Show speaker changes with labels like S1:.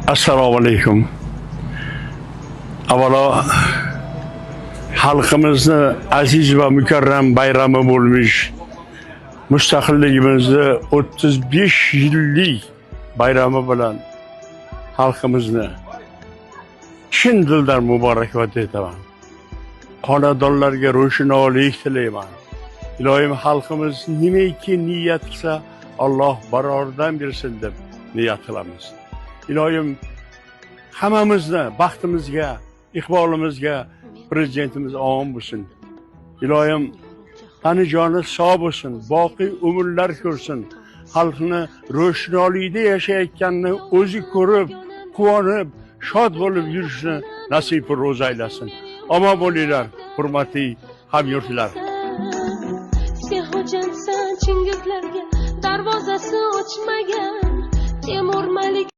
S1: Assalomu alaykum. Avvalo xalqimizni aziz va mukarram bayrami bo'lmish mustaqilligimizni 35 yillik bayrami bilan xalqimizni chin dildan muborakbod etaman. Xonadonlarga ro'shnolik tilayman. Ilohim xalqimiz nimaiki niyat qilsa Alloh baroridan bersin deb niyat qilamiz. Ilohim hammamizni baxtimizga, iqbolimizga prezidentimiz omon bo'lsin. Ilohim tani joni sog' bo'lsin, boqiy umrlar ko'rsin. Xalqni ro'shnolikda yashayotganini o'zi ko'rib, quvonib, shod bo'lib yurishni nasib ro'za aylasin. Omon bo'linglar, hurmatli hamyurtlar.
S2: Sen xo'jansan chingizlarga darvozasi ochmagan Temur Malik